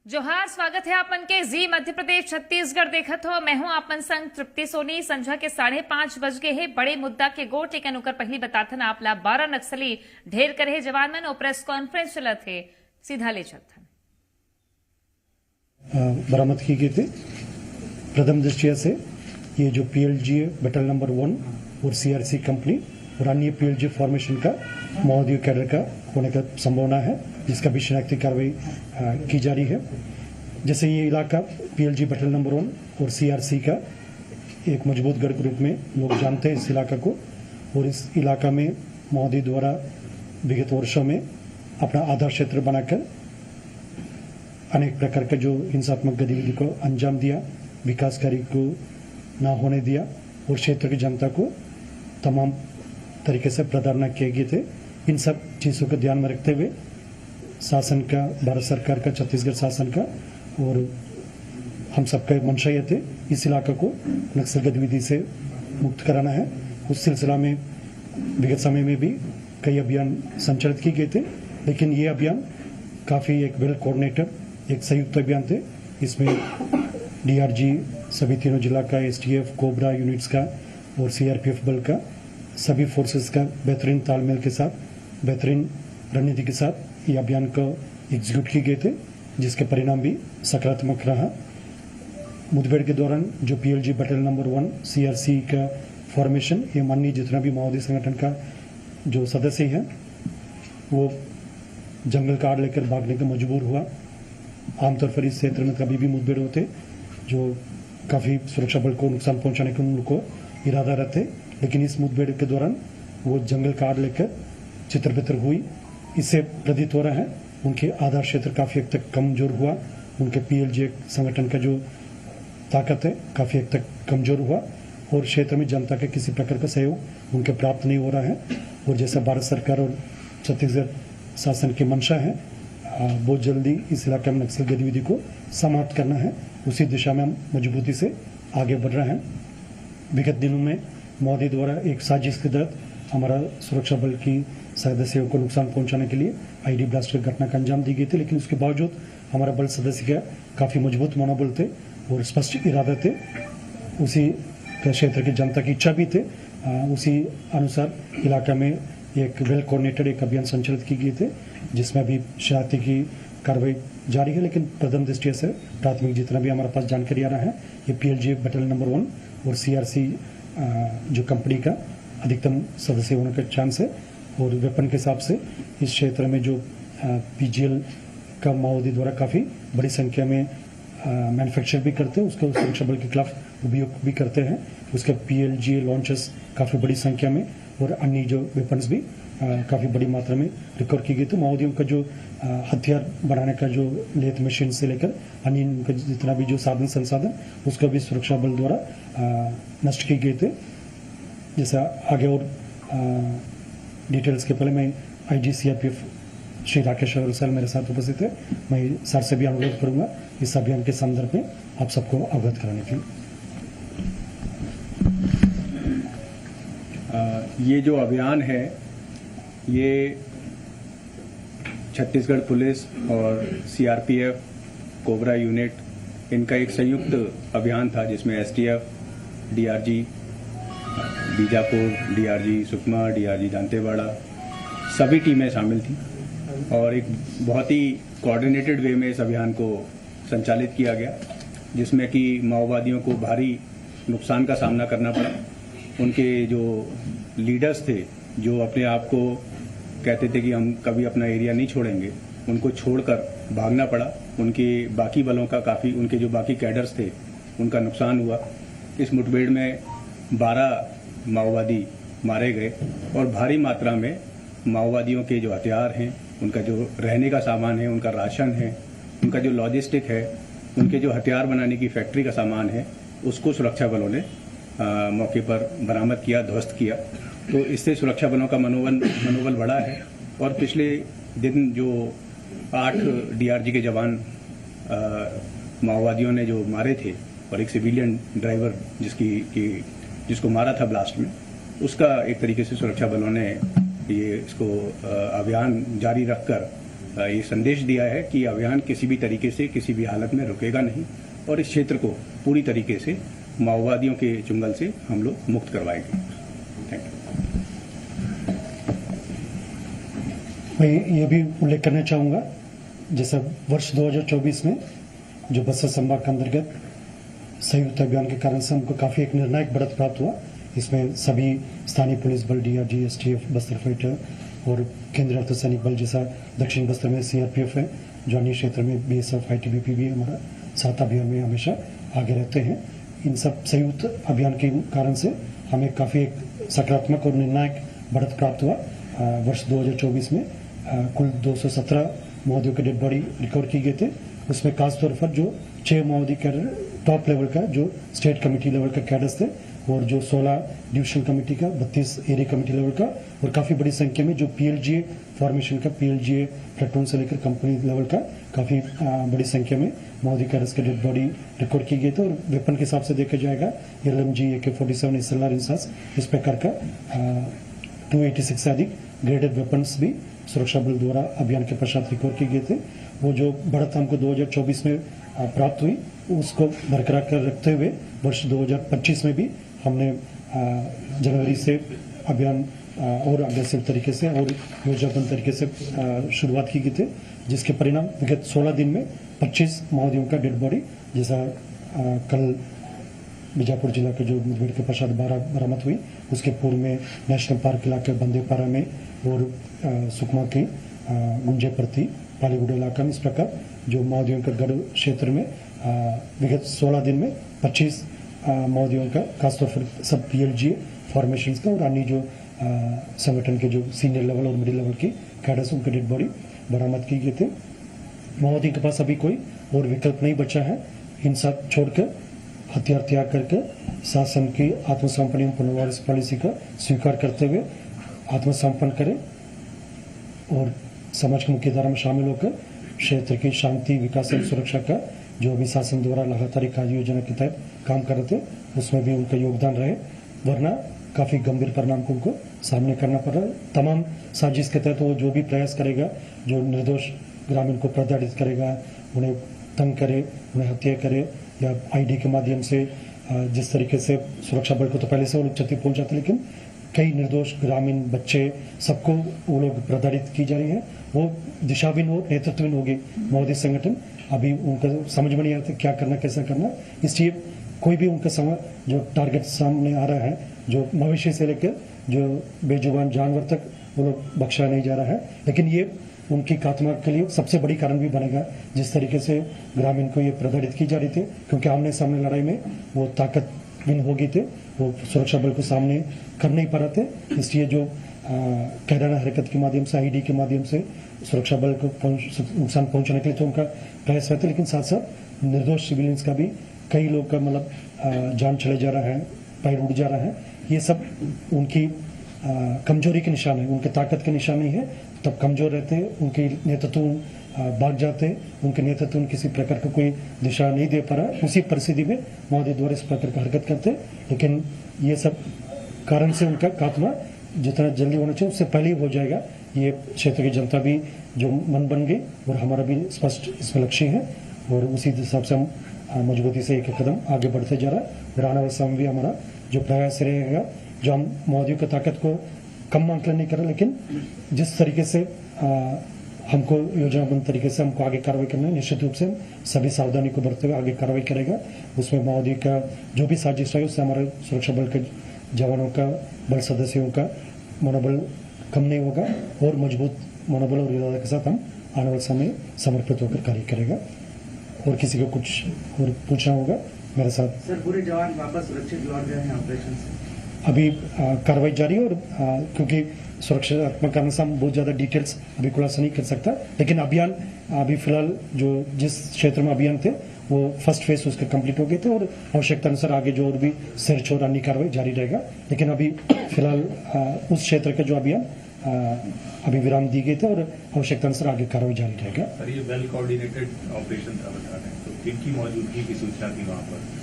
जोहार, स्वागत है आपन के जी मध्य प्रदेश छत्तीसगढ़ देखत हो। मैं हूं आपन संग तृप्ति सोनी। संझा के 5:30 बज गए है। बड़े मुद्दा के गोट लेकिन ओकर पहली बताथन आपला 12 नक्सली ढेर करे जवान मन और प्रेस कॉन्फ्रेंस चलत है, सीधा ले चलथन। बरामद की गई थी। प्रथम दृष्टिया से ये जो पीएलजी बटालियन नंबर 1 और सीआरसी कंपनी और अन्य पीएलजी फॉर्मेशन का महोदय कैडर का होने का संभावना है, जिसका भी शिनाख्ती कार्रवाई की जा रही है। जैसे ये इलाका पीएलजी बटालियन नंबर 1 और सीआरसी का एक मजबूत गढ़ के रूप में लोग जानते हैं इस इलाका को, और इस इलाका में महोदय द्वारा विगत वर्षों में अपना आधार क्षेत्र बनाकर अनेक प्रकार का जो हिंसात्मक गतिविधि को अंजाम दिया, विकास कार्य को ना होने दिया और क्षेत्र की जनता को तमाम तरीके से प्रताड़ना किए गए थे। इन सब चीज़ों को ध्यान में रखते हुए शासन का, भारत सरकार का, छत्तीसगढ़ शासन का और हम सबका मंशा ये थे इस इलाका को नक्सल गतिविधि से मुक्त कराना है। उस सिलसिला में विगत समय में भी कई अभियान संचालित किए गए थे, लेकिन ये अभियान काफ़ी एक वेल कोऑर्डिनेटेड, एक संयुक्त अभियान थे। इसमें डीआरजी सभी तीनों जिला का, एसटीएफ, कोबरा यूनिट्स का और सीआरपीएफ बल का, सभी फोर्सेस का बेहतरीन तालमेल के साथ, बेहतरीन रणनीति के साथ ये अभियान को एग्जीक्यूट किए गए थे, जिसके परिणाम भी सकारात्मक रहा। मुठभेड़ के दौरान जो पीएलजी बटालियन नंबर 1 सीआरसी का फॉर्मेशन, ये माननीय जितना भी माओवादी संगठन का जो सदस्य है वो जंगल काट लेकर भागने का मजबूर हुआ। आमतौर पर इस क्षेत्र में कभी भी मुठभेड़ होते जो काफ़ी सुरक्षा बल को नुकसान पहुंचाने के उनको इरादा रहते, लेकिन इस मुठभेड़ के दौरान वो जंगल काट लेकर चित्रबित्र हुई। इससे प्रतीत हो रहा है उनके आधार क्षेत्र काफ़ी हद तक कमजोर हुआ, उनके पीएलजी संगठन का जो ताकत है काफ़ी हद तक कमजोर हुआ और क्षेत्र में जनता के किसी प्रकार का सहयोग उनके प्राप्त नहीं हो रहा है। और जैसा भारत सरकार और छत्तीसगढ़ शासन की मंशा है, बहुत जल्दी इस इलाके में नक्सल गतिविधि को समाप्त करना है, उसी दिशा में हम मजबूती से आगे बढ़ रहे हैं। विगत दिनों में मोदी द्वारा एक साजिश के तहत हमारा सुरक्षा बल की सदस्यों को नुकसान पहुंचाने के लिए आईडी ब्लास्ट की घटना का अंजाम दी गई थी, लेकिन उसके बावजूद हमारा बल सदस्य का काफ़ी मजबूत मनोबल थे और स्पष्ट इरादे थे। उसी क्षेत्र की जनता की इच्छा भी थे। उसी अनुसार इलाका में एक वेल कोऑर्डिनेटेड एक अभियान संचालित की गई थे, जिसमें अभी शरारती की कार्रवाई जारी है। लेकिन प्रथम दृष्टिया से प्राथमिक जितना भी हमारे पास जानकारी आ रहा है, ये पीएलजी बटालियन नंबर 1 और सीआरसी जो कंपनी का अधिकतम सदस्य होने का चांस है। और वेपन के हिसाब से इस क्षेत्र में जो पीजीएल का माओवादी द्वारा काफ़ी बड़ी संख्या में मैन्युफैक्चर भी करते हैं, उसका सुरक्षा बल के खिलाफ उपयोग भी करते हैं। उसके पीएलजी लॉन्चेस काफ़ी बड़ी संख्या में और अन्य जो वेपन्स भी काफ़ी बड़ी मात्रा में रिकवर की गई। तो माओवादियों का जो हथियार बनाने का जो लेथ मशीन से लेकर अन्य उनका जितना भी जो साधन संसाधन, उसका भी सुरक्षा बल द्वारा नष्ट किए गए थे। जैसा आगे और डिटेल्स के पहले मैं IG CRPF Shri Rakesh Agrawal sir मेरे साथ उपस्थित है। मैं सर से भी अनुरोध करूंगा इस अभियान के संदर्भ में आप सबको अवगत कराने के लिए। ये जो अभियान है ये छत्तीसगढ़ पुलिस और सीआरपीएफ, कोबरा यूनिट, इनका एक संयुक्त अभियान था, जिसमें STF, DRG Bijapur, DRG Sukma, DRG Dantewada सभी टीमें शामिल थी और एक बहुत ही कोऑर्डिनेटेड वे में इस अभियान को संचालित किया गया, जिसमें कि माओवादियों को भारी नुकसान का सामना करना पड़ा। उनके जो लीडर्स थे, जो अपने आप को कहते थे कि हम कभी अपना एरिया नहीं छोड़ेंगे, उनको छोड़कर भागना पड़ा। उनके बाकी बलों का काफ़ी, उनके जो बाकी कैडर्स थे उनका नुकसान हुआ। इस मुठभेड़ में 12 माओवादी मारे गए और भारी मात्रा में माओवादियों के जो हथियार हैं, उनका जो रहने का सामान है, उनका राशन है, उनका जो लॉजिस्टिक है, उनके जो हथियार बनाने की फैक्ट्री का सामान है, उसको सुरक्षा बलों ने मौके पर बरामद किया, ध्वस्त किया। तो इससे सुरक्षा बलों का मनोबल बढ़ा है। और पिछले दिन जो 8 डीआरजी के जवान माओवादियों ने जो मारे थे और एक सिविलियन ड्राइवर जिसको मारा था ब्लास्ट में, उसका एक तरीके से सुरक्षा बलों ने ये इसको अभियान जारी रखकर ये संदेश दिया है कि अभियान किसी भी तरीके से किसी भी हालत में रुकेगा नहीं और इस क्षेत्र को पूरी तरीके से माओवादियों के चुंगल से हम लोग मुक्त करवाएंगे। Thank you. मैं ये भी उल्लेख करना चाहूँगा, जैसा वर्ष 2024 में जो बस्तर संभाग के अंतर्गत संयुक्त अभियान के कारण से हमको काफ़ी एक निर्णायक बढ़त प्राप्त हुआ। इसमें सभी स्थानीय पुलिस बल, DRG, STF, बस्तर फाइटर और केंद्रीय अर्धसैनिक बल जैसा दक्षिण बस्तर में CRPF है, जो अन्य क्षेत्र में BSF, ITBP भी हमारा साथ अभियान में हमेशा आगे रहते हैं। इन सब संयुक्त अभियान के कारण से हमें काफ़ी एक सकारात्मक और निर्णायक बढ़त प्राप्त हुआ। वर्ष 2024 में कुल 217 माओवादियों के डेड बॉडी रिकवर किए गए थे। उसमें खासतौर पर जो 6 माओवादी कैडर टॉप लेवल का जो स्टेट कमेटी लेवल का कैडर्स थे और जो 16 डिविजनल कमेटी का, 32 एरिया कमेटी लेवल का और काफ़ी बड़ी संख्या में जो PLGA फॉर्मेशन का, PLGA प्लेटून से लेकर कंपनी लेवल का काफ़ी बड़ी संख्या में माओवादी कैडर्स के डेड बॉडी रिकॉर्ड किए गए थे। और वेपन के हिसाब से देखा जाएगा LMG, AK-47, SLR इंसास इस प्रकार का 286 से अधिक ग्रेडेड वेपन्स भी सुरक्षा बल द्वारा अभियान के पश्चात रिकॉर्ड किए गए थे। वो जो बढ़त हमको 2024 में प्राप्त हुई उसको बरकरार कर रखते हुए वर्ष 2025 में भी हमने जनवरी से अभियान और अग्रेसिव तरीके से और योजनाबद्ध तरीके से शुरुआत की गई थी, जिसके परिणाम विगत 16 दिन में 25 माओवादियों का डेड बॉडी, जैसा कल बीजापुर जिला के जो मुठभेड़ के पश्चात 12 बरामद हुई, उसके पूर्व में नेशनल पार्क इलाके बंदेपारा में और सुकमा के गुंजेप्रति पालीगुड़ा इलाका में इस प्रकार जो माओवादियों का गढ़ क्षेत्र में विगत 16 दिन में 25 माओवादियों का खासतौर पर सब PLGA फॉर्मेशन का और अन्य जो संगठन के जो सीनियर लेवल और मिडिल लेवल के कैडर्स उनके डेड बॉडी बरामद किए गए थे। माओवादी के पास अभी कोई और विकल्प नहीं बचा है। हिंसा छोड़कर हथियार त्याग करके शासन की आत्मसमर्पण एवं पुनर्वास पॉलिसी का स्वीकार करते हुए आत्मसमर्पण करें और समाज की मुख्य धारा में शामिल होकर क्षेत्र की शांति, विकास और सुरक्षा का जो अभी शासन द्वारा लगातार कार्य योजना के तहत काम कर रहे थे उसमें भी उनका योगदान रहे, वरना काफ़ी गंभीर परिणाम को उनको सामने करना पड़ रहा है। तमाम साजिश के तहत वो जो भी प्रयास करेगा, जो निर्दोष ग्रामीण को प्रताड़ित करेगा, उन्हें तंग करे, उन्हें हत्या करे या ID के माध्यम से जिस तरीके से सुरक्षा बल को तो पहले से वो लोग क्षति पहुंचाते, लेकिन कई निर्दोष ग्रामीण बच्चे सबको वो लोग प्रताड़ित की जा रही है। वो दिशाहीन हो, नेतृत्वहीन होगी माओवादी संगठन। अभी उनका समझ में नहीं आता क्या करना, कैसा करना, इसलिए कोई भी उनका जो टारगेट सामने आ रहा है, जो मवेशी से लेकर जो बेजुबान जानवर तक वो लोग बख्शा नहीं जा रहा है। लेकिन ये उनकी खात्मा के लिए सबसे बड़ी कारण भी बनेगा, जिस तरीके से ग्रामीण को ये प्रताड़ित की जा रही थी, क्योंकि आमने सामने लड़ाई में वो ताकतहीन हो गए थे, वो सुरक्षा बल को सामने कर नहीं पा रहे थे। इसलिए जो कैराना हरकत के माध्यम से, ID के माध्यम से सुरक्षा बल को नुकसान पहुंचाने के लिए तो उनका प्रयास रहता है, लेकिन साथ साथ निर्दोष सिविलियंस का भी कई लोग का मतलब जान चले जा रहा है, पैर उड़ जा रहा है। ये सब उनकी कमजोरी के निशान है, उनके ताकत के निशान नहीं है। तब कमजोर रहते हैं, उनके नेतृत्व भाग जाते हैं, उनके नेतृत्व किसी प्रकार का कोई दिशा नहीं दे पा रहा। उसी परिस्थिति में माओवादी द्वारा इस प्रकार का हरकत करते हैं, लेकिन ये सब कारण से उनका खात्मा जितना जल्दी होना चाहिए उससे पहले ही हो जाएगा। ये क्षेत्र की जनता भी जो मन बन गई और हमारा भी स्पष्ट इसमें लक्ष्य है और उसी हिसाब से हम मजबूती से एक कदम आगे बढ़ते जा रहा है। और आने वाले समय भी हमारा जो प्रयास रहेगा, जो हम माओवादियों की ताकत को कम आंकलन नहीं कर रहे, लेकिन जिस तरीके से हमको योजनाबद्ध तरीके से हमको आगे कार्रवाई करना है, निश्चित रूप से सभी सावधानी को बरतते हुए आगे कार्रवाई करेगा। उसमें माओवादी का जो भी साजिश है उससे हमारे सुरक्षा बल के जवानों का, बल सदस्यों का मनोबल कम नहीं होगा और मजबूत मनोबल और इरादा के साथ हम आने वाले समय समर्पित होकर कार्य करेगा। और किसी को कुछ और पूछना होगा मेरे साथ। सर, पूरे जवान वापस सुरक्षित लौट गए हैं ऑपरेशन से? अभी कार्रवाई जारी है और क्योंकि सुरक्षात्मक कारण से हम बहुत ज़्यादा डिटेल्स अभी खुलासा नहीं कर सकता, लेकिन अभियान अभी फिलहाल जो जिस क्षेत्र में अभियान थे वो फर्स्ट फेज उसके कंप्लीट हो गए थे और आवश्यकता अनुसार आगे जो और भी सर्च और अन्य कार्रवाई जारी रहेगा। लेकिन अभी फिलहाल उस क्षेत्र का जो अभियान अभी विराम दी गई थे और आवश्यकता अनुसार आगे कार्रवाई जारी रहेगा। सर, ये वेल कोऑर्डिनेटेड ऑपरेशन था बता रहे हैं, तो किनकी मौजूदगी की सूचना थी वहाँ पर?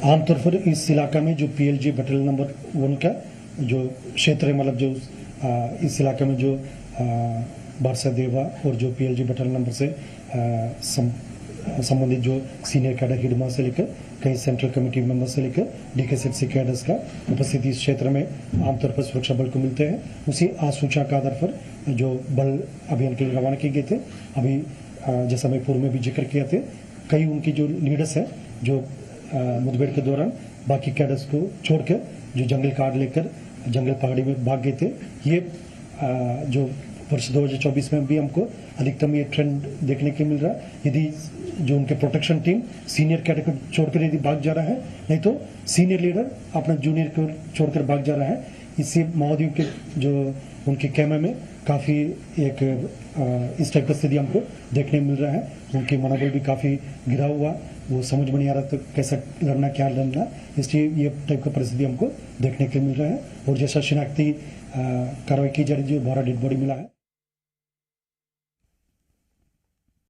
आमतौर पर इस इलाका में जो PLG बटालियन नंबर 1 का जो क्षेत्र है, मतलब जो इस इलाके में जो बारसा देवा और जो पीएलजी बटालियन नंबर से संबंधित जो सीनियर कैडर हिडमा से लेकर कई सेंट्रल कमेटी मेंबर से लेकर डीकेएसएफसी कैडर्स का उपस्थिति इस क्षेत्र में आमतौर पर सुरक्षा बल को मिलते हैं। उसी आसूचना के आधार पर जो बल अभियान के लिए रवाना किए गए थे। अभी जैसा मैं पूर्व में भी जिक्र किया थे, कई उनकी जो लीडर्स है जो मुठभेड़ के दौरान बाकी कैडर्स को छोड़कर जो जंगल कार्ड लेकर जंगल पहाड़ी में भाग गए थे। ये जो वर्ष 2024 में भी हमको अधिकतम ये ट्रेंड देखने को मिल रहा है। यदि जो उनके प्रोटेक्शन टीम सीनियर कैडर को छोड़कर यदि भाग जा रहा है, नहीं तो सीनियर लीडर अपना जूनियर को छोड़कर भाग जा रहा है। इससे माओवादियों के जो उनके कैमरे में काफ़ी एक इस टाइप का स्थिति हमको देखने मिल रहा है। उनकी मनोबल भी काफ़ी गिरा हुआ, वो समझ में नहीं आ रहा तो कैसा लड़ना क्या लड़ना, इसलिए ये टाइप का परिस्थिति हमको देखने को मिल रहा है। और जैसा शिनाख्ती कार्रवाई की जा रही है, जो 12 डेड बॉडी मिला है।